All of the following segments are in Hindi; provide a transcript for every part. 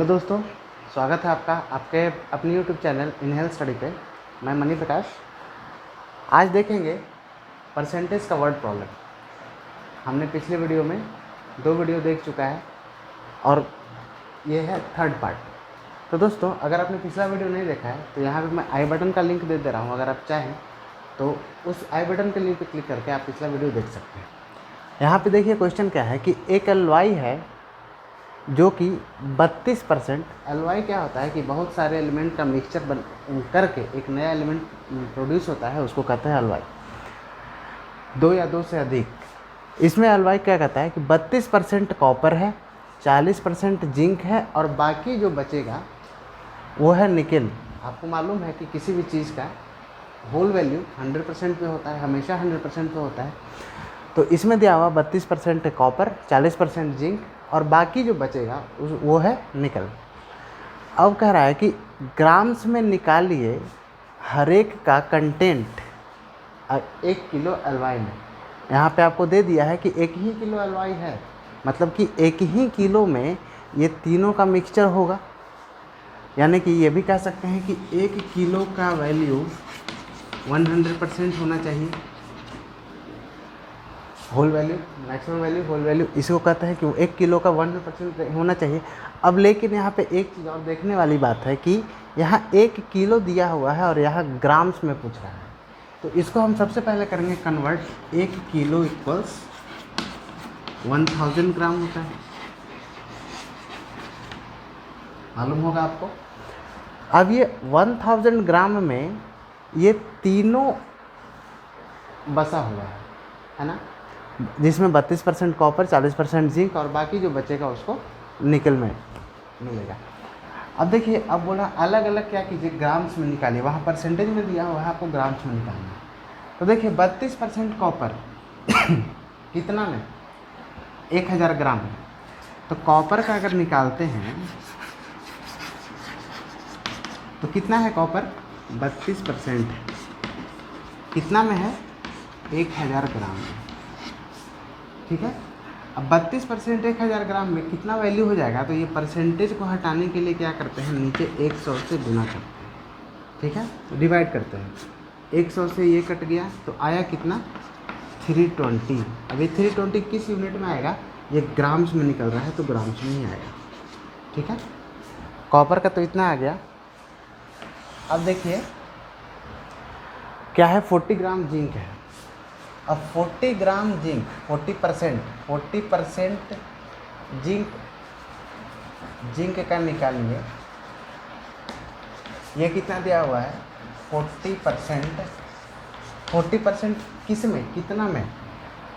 हेलो दोस्तों, स्वागत है आपका आपके अपने YouTube channel in health study पे। मैं मनी प्रकाश। आज देखेंगे परसेंटेज का वर्ड प्रॉब्लम। हमने पिछले वीडियो में 2 वीडियो देख चुका है और ये है थर्ड पार्ट। तो दोस्तों, अगर आपने पिछला वीडियो नहीं देखा है तो यहाँ पे मैं आई बटन का लिंक दे दे रहा हूँ। अगर आप चाहें तो उस आई बटन के लिंक पर क्लिक करके आप पिछला वीडियो देख सकते हैं। यहाँ पे देखिए क्वेश्चन क्या है कि एक एलवाई है जो कि 32%। एलवाई क्या होता है कि बहुत सारे एलिमेंट का मिक्सचर बन करके एक नया एलिमेंट प्रोड्यूस होता है, उसको कहते हैं एलवाई। 2 या 2 से अधिक। इसमें एलवाई क्या कहता है कि 32% कॉपर है, 40% जिंक है और बाकी जो बचेगा वो है निकेल। आपको मालूम है कि किसी भी चीज़ का होल वैल्यू 100% पे होता है, हमेशा 100% पे होता है। तो इसमें दिया हुआ 32% कॉपर, 40% जिंक और बाकी जो बचेगा वो है निकल। अब कह रहा है कि ग्राम्स में निकालिए हर एक का कंटेंट 1 किलो एलवाई में। यहाँ पे आपको दे दिया है कि 1 ही किलो एलवाई है, मतलब कि 1 ही किलो में ये तीनों का मिक्सचर होगा। यानी कि ये भी कह सकते हैं कि 1 किलो का वैल्यू 100% होना चाहिए। Whole value, maximum value, whole value, इसको कहते हैं कि वो 1 किलो का 100% होना चाहिए। अब लेकिन यहाँ पे एक चीज़ और देखने वाली बात है कि यहाँ 1 किलो दिया हुआ है और यहाँ ग्राम्स में पूछ रहा है। तो इसको हम सबसे पहले करेंगे कन्वर्ट। 1 किलो इक्वल्स 1000 ग्राम होता है, मालूम होगा आपको। अब ये 1000 ग्राम में ये तीनों बसा हुआ है ना, जिसमें 32% कॉपर, 40% जिंक और बाकी जो बचेगा उसको निकल में मिलेगा। अब देखिए, अब बोला अलग अलग क्या कीजिए, ग्राम्स में निकालिए। वहाँ परसेंटेज में दिया हुआ है, आपको ग्राम्स में निकालना है। तो देखिए 32% कॉपर कितना में, 1000 ग्राम में। तो कॉपर का अगर निकालते हैं तो कितना है कॉपर, 32% कितना में है, 1000 ग्राम में। ठीक है। अब 32% 1000 ग्राम में कितना वैल्यू हो जाएगा, तो ये परसेंटेज को हटाने के लिए क्या करते हैं, नीचे 100 से गुना करते हैं। ठीक है, तो डिवाइड करते हैं। 100 से ये कट गया तो आया कितना, 320। अब ये 320 किस यूनिट में आएगा, ये ग्राम्स में निकल रहा है तो ग्राम्स में ही आएगा। ठीक है, कॉपर का तो इतना आ गया। अब देखिए क्या है, 40 ग्राम जिंक है। अब 40 ग्राम जिंक, 40% जिंक का निकालिए। ये कितना दिया हुआ है, 40% किस में, कितना में,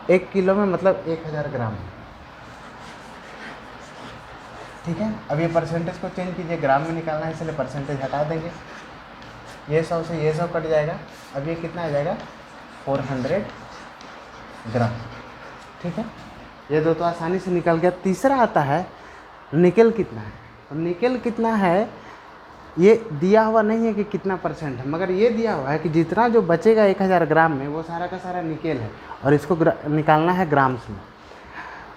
1 किलो में, मतलब 1000 ग्राम में। ठीक है। अब ये परसेंटेज को चेंज कीजिए, ग्राम में निकालना है इसलिए परसेंटेज हटा देंगे। ये 100 से ये 100 कट जाएगा। अब ये कितना आ जाएगा, 400 ग्राम। ठीक है, ये दो तो आसानी से निकल गया। तीसरा आता है निकेल कितना है। तो निकेल कितना है ये दिया हुआ नहीं है कि कितना परसेंट है, मगर ये दिया हुआ है कि जितना जो बचेगा 1000 ग्राम में वो सारा का सारा निकेल है और इसको निकालना है ग्राम्स में।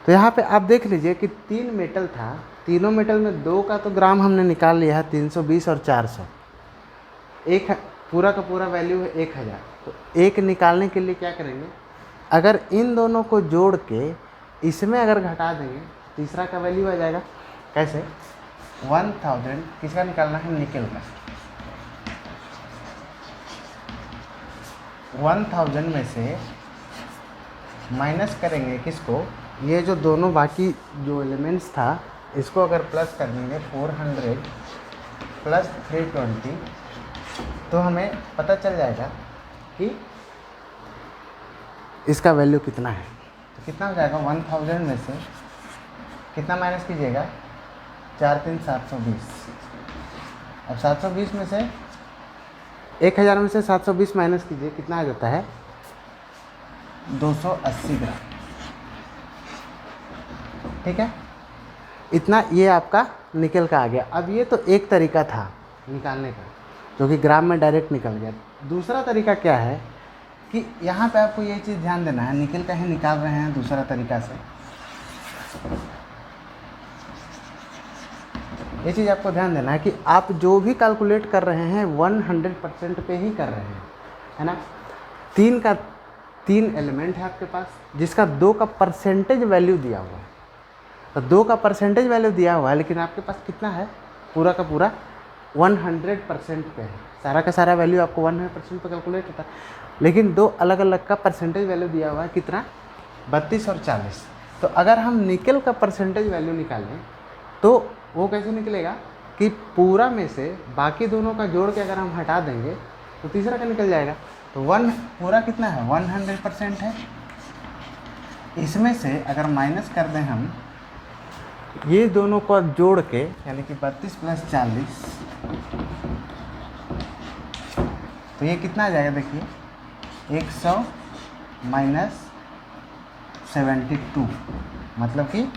तो यहाँ पे आप देख लीजिए कि 3 मेटल था, तीनों मेटल में 2 का तो ग्राम हमने निकाल लिया है, 320 और 400। एक पूरा का पूरा वैल्यू है 1000। तो एक निकालने के लिए क्या करेंगे, अगर इन दोनों को जोड़ के इसमें अगर घटा देंगे, तीसरा का वैल्यू आ जाएगा। कैसे, 1000 किसका निकालना है, निकेल का। 1000 में से माइनस करेंगे किसको, ये जो दोनों बाकी जो एलिमेंट्स था इसको अगर प्लस कर देंगे, 400 प्लस 320, तो हमें पता चल जाएगा कि इसका वैल्यू कितना है। तो कितना हो जाएगा, 1000 में से कितना माइनस कीजिएगा, 4 3 720। अब 720 में से 1000 में से 720 माइनस कीजिए, कितना आ जाता है, 280 ग्राम। ठीक है, इतना ये आपका निकल का आ गया। अब ये तो एक तरीका था निकालने का, जो कि ग्राम में डायरेक्ट निकल गया। दूसरा तरीका क्या है कि यहाँ पे आपको ये चीज़ ध्यान देना है, निकल का ही निकाल रहे हैं दूसरा तरीका से। ये चीज़ आपको ध्यान देना है कि आप जो भी कैलकुलेट कर रहे हैं 100% पे ही कर रहे हैं, है ना। 3 एलिमेंट है आपके पास, जिसका 2 का परसेंटेज वैल्यू दिया हुआ है। तो 2 का परसेंटेज वैल्यू दिया हुआ है, लेकिन आपके पास कितना है, पूरा का पूरा 100% पे है। सारा का सारा वैल्यू आपको 100% पे कैलकुलेट होता है, लेकिन 2 अलग अलग का परसेंटेज वैल्यू दिया हुआ है। कितना, 32 और 40। तो अगर हम निकल का परसेंटेज वैल्यू निकालें तो वो कैसे निकलेगा कि पूरा में से बाकी दोनों का जोड़ के अगर हम हटा देंगे तो तीसरा का निकल जाएगा। तो पूरा कितना है, 100% है। इसमें से अगर माइनस कर दें हम ये दोनों को जोड़ के, यानी कि 32 + 40, तो ये कितना आ जाएगा, देखिए 100 - 72, मतलब कि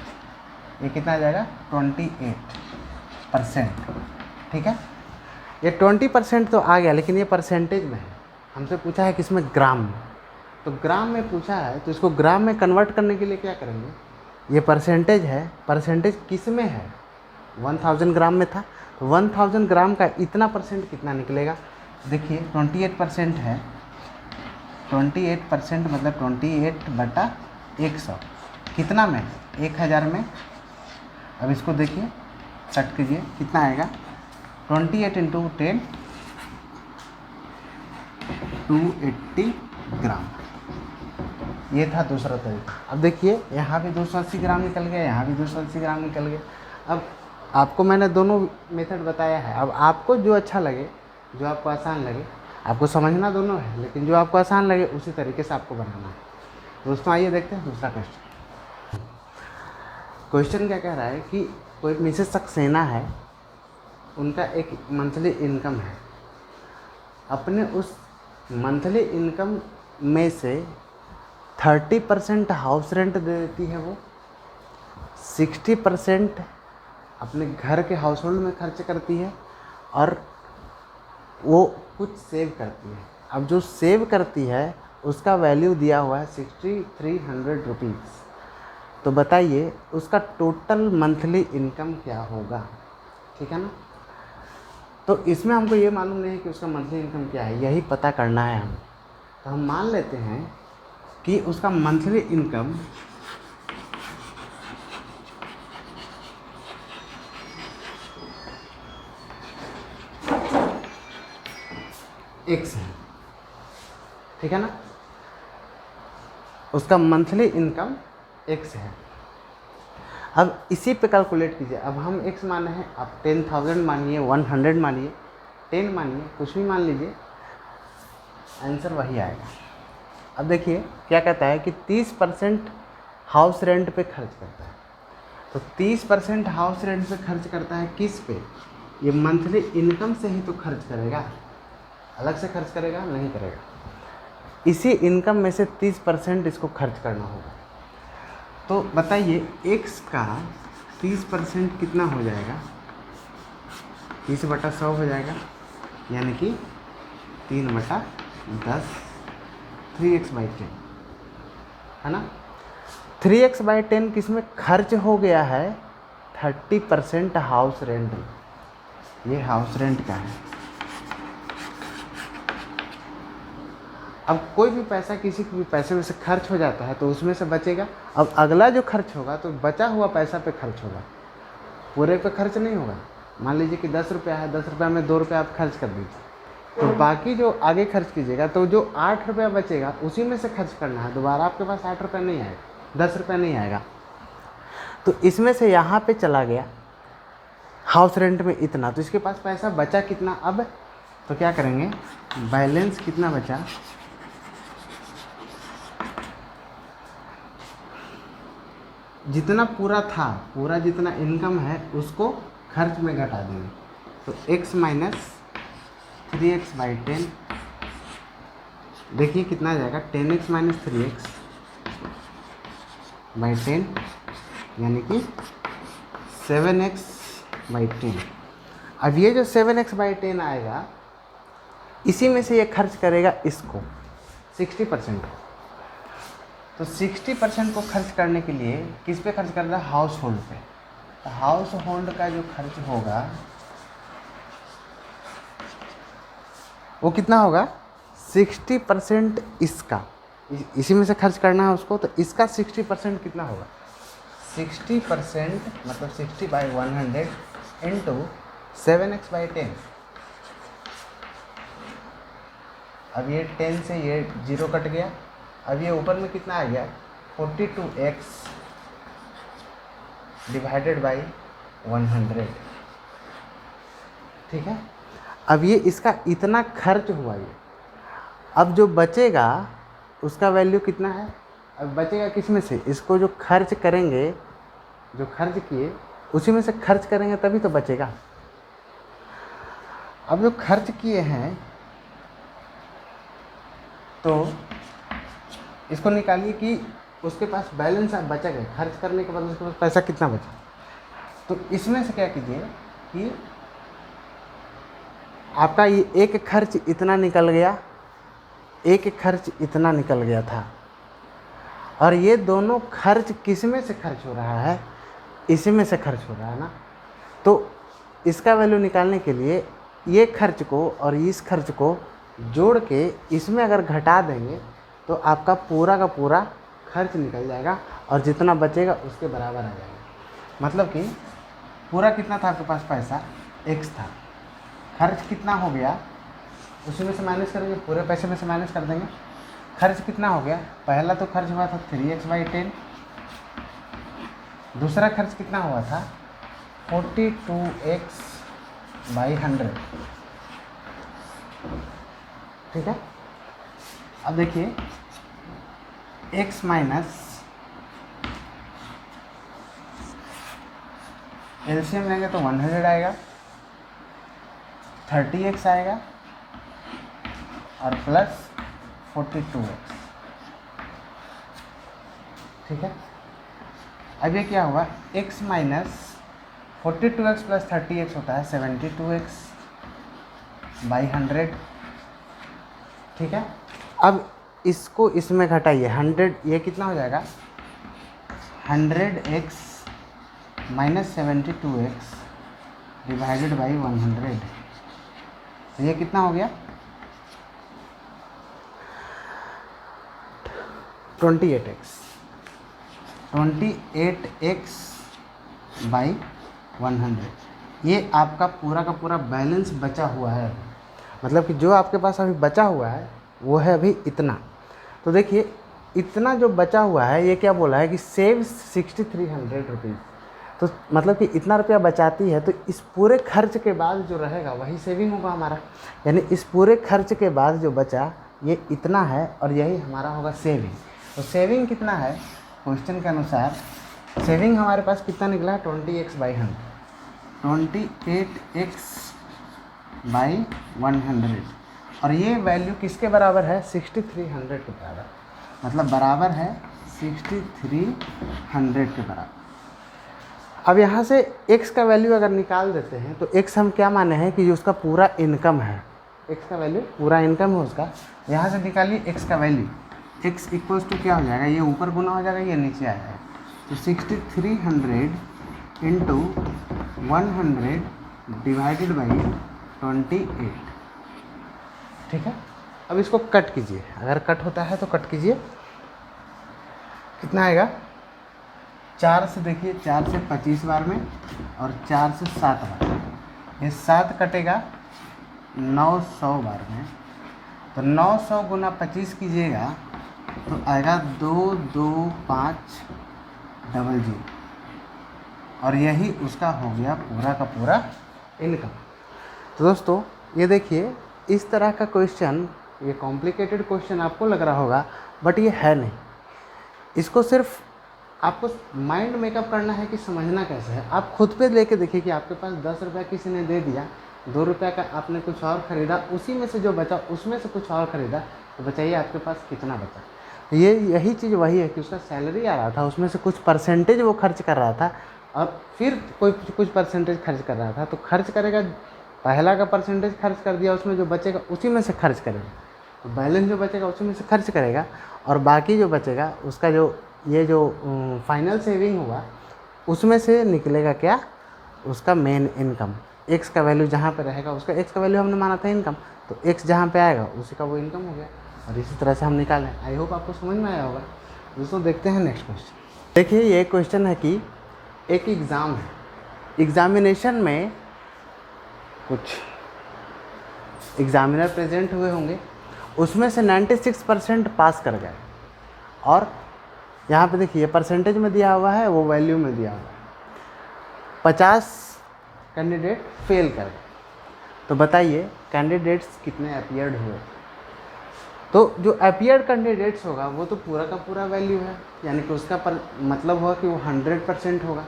ये कितना आ जाएगा, 28%। ठीक है, ये 20% तो आ गया, लेकिन ये परसेंटेज में है। हमसे पूछा है किसमें, ग्राम में। तो ग्राम में पूछा है, तो इसको ग्राम में कन्वर्ट करने के लिए क्या करेंगे, ये परसेंटेज है, परसेंटेज किस में है, 1000 ग्राम में था, तो 1000 ग्राम का इतना परसेंट कितना निकलेगा। देखिए 28% है, 28% मतलब 28/100 कितना में, 1000 में। अब इसको देखिए सेट कीजिए, कितना आएगा, 28 × 10 280 ग्राम। ये था दूसरा तरीका। अब देखिए यहाँ भी 280 ग्राम निकल गया, यहाँ भी 280 ग्राम निकल गया। अब आपको मैंने दोनों मेथड बताया है, अब आपको जो अच्छा लगे, जो आपको आसान लगे, आपको समझना दोनों है, लेकिन जो आपको आसान लगे उसी तरीके से आपको बनाना है। दोस्तों आइए देखते हैं दूसरा क्वेश्चन। क्वेश्चन क्या कह रहा है कि कोई मिसेस सक्सेना है, उनका एक मंथली इनकम है, अपने उस मंथली इनकम में से 30% हाउस रेंट दे देती है वो, 60% अपने घर के हाउस होल्ड में खर्च करती है, और वो कुछ सेव करती है। अब जो सेव करती है उसका वैल्यू दिया हुआ है 6300 रुपीज़। तो बताइए उसका टोटल मंथली इनकम क्या होगा। ठीक है ना। तो इसमें हमको ये मालूम नहीं है कि उसका मंथली इनकम क्या है, यही पता करना है हमें। तो हम मान लेते हैं कि उसका मंथली इनकम X है। ठीक है ना, उसका मंथली इनकम X है। अब इसी पे कैलकुलेट कीजिए। अब हम X माने हैं, आप 10,000 मानिए, 100 मानिए, 10 मानिए, कुछ भी मान लीजिए, आंसर वही आएगा। अब देखिए क्या कहता है कि 30% हाउस रेंट पे खर्च करता है। तो 30% हाउस रेंट पे खर्च करता है किस पे, ये मंथली इनकम से ही तो खर्च करेगा, अलग से खर्च करेगा नहीं करेगा। इसी इनकम में से 30% इसको खर्च करना होगा। तो बताइए X का 30% कितना हो जाएगा, 30/100 हो जाएगा, यानी कि 3/10, 3x/10 है ना। 3x/10 किस में खर्च हो गया है, 30% हाउस रेंट में। ये हाउस रेंट का है। अब कोई भी पैसा किसी भी पैसे में से खर्च हो जाता है तो उसमें से बचेगा। अब अगला जो खर्च होगा तो बचा हुआ पैसा पे खर्च होगा, पूरे पे खर्च नहीं होगा। मान लीजिए कि 10 रुपया है, 10 रुपया में 2 रुपया आप खर्च कर दीजिए, तो बाकी जो आगे खर्च कीजिएगा तो जो 8 रुपया बचेगा उसी में से खर्च करना है। दोबारा आपके पास 8 रुपया नहीं आएगा, 10 रुपया नहीं आएगा। तो इसमें से यहाँ पे चला गया हाउस रेंट में इतना, तो इसके पास पैसा बचा कितना। अब तो क्या करेंगे, बैलेंस कितना बचा, जितना पूरा था, पूरा जितना इनकम है उसको खर्च में घटा देंगे। तो x - 3x/10, देखिए कितना आ जाएगा, 10x - 3x/10, यानी कि 7x/10। अब ये जो 7x/10 आएगा, इसी में से ये खर्च करेगा इसको 60%। तो 60% को खर्च करने के लिए किस पे खर्च कर रहा है, हाउस होल्ड पे। हाउस होल्ड का जो खर्च होगा वो कितना होगा, 60% इसका, इसी में से खर्च करना है उसको, तो इसका 60% कितना होगा, 60% मतलब 60/100 इंटू 7x/10। अब ये 10 से ये 0 कट गया, अब ये ऊपर में कितना आ गया, 42x डिवाइडेड बाई 100। ठीक है, अब ये इसका इतना खर्च हुआ ये, अब जो बचेगा उसका वैल्यू कितना है, अब बचेगा किस में से, इसको जो खर्च करेंगे, जो खर्च किए उसी में से खर्च करेंगे तभी तो बचेगा। अब जो खर्च किए हैं तो इसको निकालिए कि उसके पास बैलेंस अब बचा गया, खर्च करने के बाद उसके पास पैसा कितना बचा। तो इसमें से क्या कीजिए कि आपका ये एक खर्च इतना निकल गया, एक खर्च इतना निकल गया था, और ये दोनों खर्च किस में से खर्च हो रहा है, इसी में से खर्च हो रहा है ना। तो इसका वैल्यू निकालने के लिए ये खर्च को और इस खर्च को जोड़ के इसमें अगर घटा देंगे तो आपका पूरा का पूरा खर्च निकल जाएगा और जितना बचेगा उसके बराबर आ जाएगा। मतलब कि पूरा कितना था आपके पास पैसा, x था, खर्च कितना हो गया उसी में से माइनस करेंगे, पूरे पैसे में से माइनस कर देंगे। खर्च कितना हो गया, पहला तो खर्च हुआ था 3x/10, दूसरा खर्च कितना हुआ था 42x/100। ठीक है, अब देखिए x माइनस एलसीएम लेंगे तो 100 आएगा, 30x आएगा और प्लस 42x। ठीक है, अब ये क्या हुआ, x minus 42x plus 30x होता है 72x/100। ठीक है, अब इसको इसमें घटाइए 100, ये कितना हो जाएगा 100x minus 72x divided by 100। तो ये कितना हो गया 28x/100। ये आपका पूरा का पूरा बैलेंस बचा हुआ है, मतलब कि जो आपके पास अभी बचा हुआ है वो है अभी इतना। तो देखिए इतना जो बचा हुआ है ये क्या बोला है कि सेव 6300 रुपीज़, तो मतलब कि इतना रुपया बचाती है, तो इस पूरे खर्च के बाद जो रहेगा वही सेविंग होगा हमारा, यानी इस पूरे खर्च के बाद जो बचा ये इतना है और यही हमारा होगा सेविंग। तो सेविंग कितना है, क्वेश्चन के अनुसार सेविंग हमारे पास कितना निकला है 20x/100, 28x/100, और ये वैल्यू किसके बराबर है 6300 के बराबर, मतलब बराबर है 6300 के बराबर। अब यहाँ से x का वैल्यू अगर निकाल देते हैं तो x हम क्या माने हैं कि जो उसका पूरा इनकम है, x का वैल्यू पूरा इनकम है उसका, यहाँ से निकालिए x का वैल्यू, x इक्वल्स टू क्या हो जाएगा, ये ऊपर गुना हो जाएगा ये नीचे आ जाएगा, तो 6300 इंटू 100 डिवाइडेड बाई 28। ठीक है, अब इसको कट कीजिए, अगर कट होता है तो कट कीजिए, कितना आएगा 4 से, देखिए 4 से 25 बार में और 4 से 7 बार में, ये 7 कटेगा 900 बार में, तो 900 गुना 25 कीजिएगा तो आएगा 225000, और यही उसका हो गया पूरा का पूरा इनकम। तो दोस्तों ये देखिए इस तरह का क्वेश्चन, ये कॉम्प्लिकेटेड क्वेश्चन आपको लग रहा होगा बट ये है नहीं, इसको सिर्फ आपको माइंड मेकअप करना है कि समझना कैसे है। आप खुद पे लेके देखिए कि आपके पास 10 रुपया किसी ने दे दिया, 2 रुपये का आपने कुछ और ख़रीदा, उसी में से जो बचा उसमें से कुछ और ख़रीदा, तो बताइए आपके पास कितना बचा। ये यही चीज़ वही है कि उसका सैलरी आ रहा था, उसमें से कुछ परसेंटेज वो खर्च कर रहा था और फिर कोई कुछ परसेंटेज खर्च कर रहा था, तो खर्च करेगा, पहला का परसेंटेज खर्च कर दिया, उसमें जो बचेगा उसी में से खर्च करेगा, तो बैलेंस जो बचेगा उसी में से खर्च करेगा, और बाकी जो बचेगा उसका जो ये जो फाइनल सेविंग हुआ उसमें से निकलेगा क्या, उसका मेन इनकम। एक्स का वैल्यू जहाँ पे रहेगा उसका, एक्स का वैल्यू हमने माना था इनकम, तो एक्स जहाँ पे आएगा उसी का वो इनकम हो गया। और इसी तरह से हम निकालें। आई होप आपको समझ में आया होगा। दोस्तों देखते हैं नेक्स्ट क्वेश्चन। देखिए ये क्वेश्चन है कि एक एग्ज़ाम है, एग्जामिनेशन में कुछ एग्जामिनर प्रेजेंट हुए होंगे, उसमें से 96% पास कर गए। और यहाँ पे देखिए परसेंटेज में दिया हुआ है, वो वैल्यू में दिया हुआ है। 50 कैंडिडेट फेल कर गए। तो बताइए कैंडिडेट्स कितने अपीयर्ड हुए। तो जो अपीयर्ड कैंडिडेट्स होगा वो तो पूरा का पूरा वैल्यू है, यानी कि उसका मतलब हुआ कि वो 100% होगा।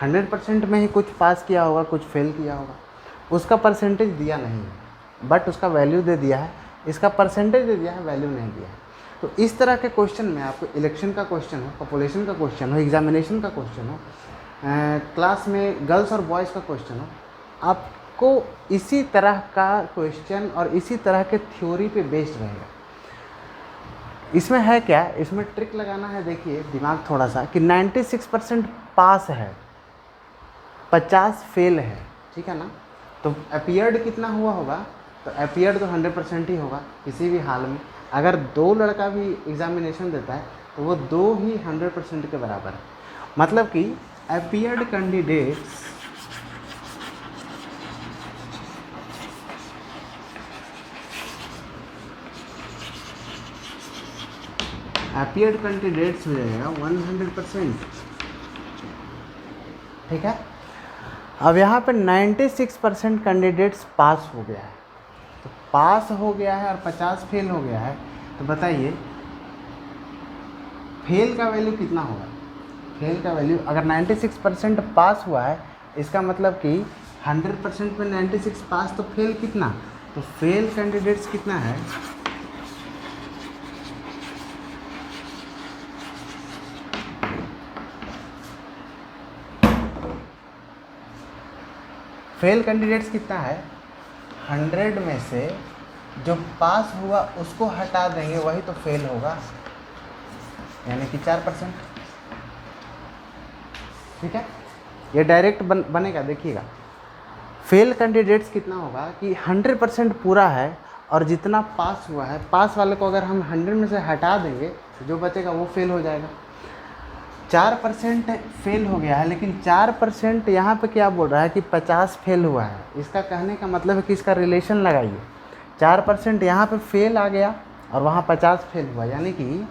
100% में ही कुछ पास किया होगा, कुछ फेल किया होगा। उसका परसेंटेज दिया नहीं है, बट उसका वैल्यू दे दिया है। इसका परसेंटेज दे दिया है, वैल्यू नहीं दिया है। तो इस तरह के क्वेश्चन में आपको इलेक्शन का क्वेश्चन हो, पॉपुलेशन का क्वेश्चन हो, एग्जामिनेशन का क्वेश्चन हो, क्लास में गर्ल्स और बॉयज़ का क्वेश्चन हो, आपको इसी तरह का क्वेश्चन और इसी तरह के थ्योरी पे बेस्ड रहेगा। इसमें है क्या, इसमें ट्रिक लगाना है। देखिए दिमाग थोड़ा सा कि 96% पास है, 50 फेल है, ठीक है ना। तो अपीयर्ड कितना हुआ होगा, तो अपीयर्ड तो 100% ही होगा किसी भी हाल में। अगर 2 लड़का भी एग्जामिनेशन देता है तो वो 2 ही 100% के बराबर है। मतलब कि अपीयर्ड कैंडिडेट्स हो जाएगा 100%, ठीक है। अब यहाँ पे 96% कैंडिडेट्स पास हो गया है। तो पास हो गया है और 50 फेल हो गया है। तो बताइए फेल का वैल्यू कितना होगा। फेल का वैल्यू अगर 96% पास हुआ है, इसका मतलब कि 100% में 96 पास, तो फेल कितना, तो फेल कैंडिडेट्स कितना है, फेल कैंडिडेट्स कितना है, 100 में से जो पास हुआ उसको हटा देंगे, वही तो फेल होगा, यानी कि 4%, ठीक है। ये डायरेक्ट बनेगा। देखिएगा फेल कैंडिडेट्स कितना होगा कि 100% पूरा है और जितना पास हुआ है, पास वाले को अगर हम 100 में से हटा देंगे तो जो बचेगा वो फेल हो जाएगा। 4% फेल हो गया है, लेकिन 4% यहाँ पे क्या बोल रहा है कि 50 फेल हुआ है। इसका कहने का मतलब है कि इसका रिलेशन लगाइए, 4% यहाँ पे फेल आ गया और वहाँ 50 फेल हुआ, यानी कि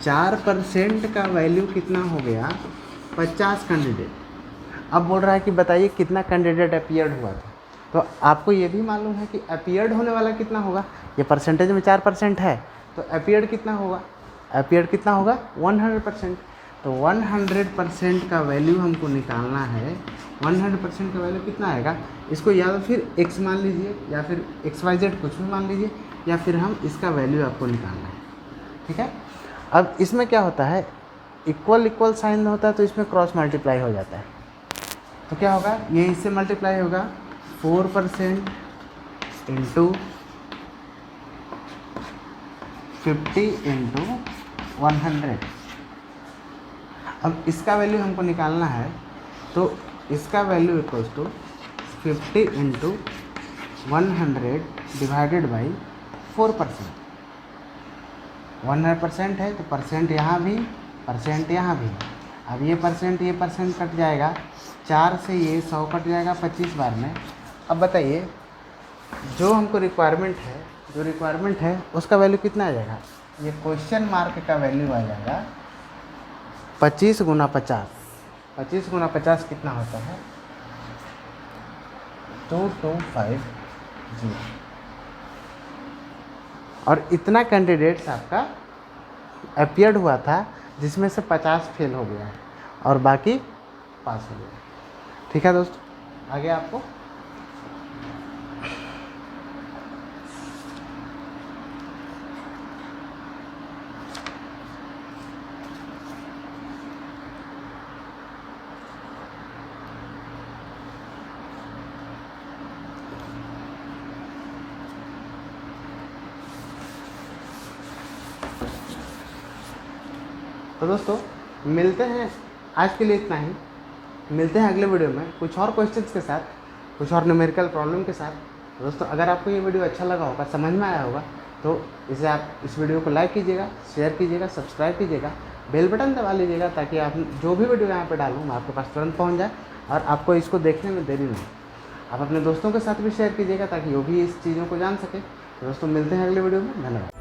4% का वैल्यू कितना हो गया, 50 कैंडिडेट। अब बोल रहा है कि बताइए कितना कैंडिडेट अपीयर्ड हुआ था। तो आपको ये भी मालूम है कि अपीयर्ड होने वाला कितना होगा, ये परसेंटेज में 4% है, तो अपीयर्ड कितना होगा, अपीयर्ड कितना होगा 100%। तो 100% का वैल्यू हमको निकालना है। 100% का वैल्यू कितना आएगा, इसको या तो फिर x मान लीजिए या फिर XYZ कुछ भी मान लीजिए, या फिर हम इसका वैल्यू आपको निकालना है, ठीक है। अब इसमें क्या होता है, इक्वल साइन होता है तो इसमें क्रॉस मल्टीप्लाई हो जाता है। तो क्या होगा, ये इससे मल्टीप्लाई होगा 4% इंटू 50 इंटू 100। अब इसका वैल्यू हमको निकालना है, तो इसका value equals to 50 into 100 divided by 4%। 100% है तो परसेंट यहाँ भी, परसेंट यहाँ भी। अब ये परसेंट कट जाएगा, 4 से ये 100 कट जाएगा 25 बार में। अब बताइए जो हमको रिक्वायरमेंट है उसका वैल्यू कितना आ जाएगा, ये क्वेश्चन मार्क का वैल्यू आ जाएगा 25 गुना 50। 25 गुना 50 कितना होता है, 2250। और इतना कैंडिडेट्स आपका अपीयर्ड हुआ था, जिसमें से 50 फेल हो गया है और बाकी पास हो गया। ठीक है दोस्तों, आगे आपको तो दोस्तों मिलते हैं, आज के लिए इतना ही। मिलते हैं अगले वीडियो में कुछ और क्वेश्चंस के साथ, कुछ और न्यूमेरिकल प्रॉब्लम के साथ। दोस्तों अगर आपको ये वीडियो अच्छा लगा होगा, समझ में आया होगा, तो इसे आप इस वीडियो को लाइक कीजिएगा, शेयर कीजिएगा, सब्सक्राइब कीजिएगा, बेल बटन दबा लीजिएगा ताकि आप जो भी वीडियो यहाँ पे डालूँ मैं आपके पास तुरंत पहुँच जाए और आपको इसको देखने में देरी नहीं। आप अपने दोस्तों के साथ भी शेयर कीजिएगा ताकि वो भी इस चीज़ों को जान सके। दोस्तों मिलते हैं अगले वीडियो में, धन्यवाद।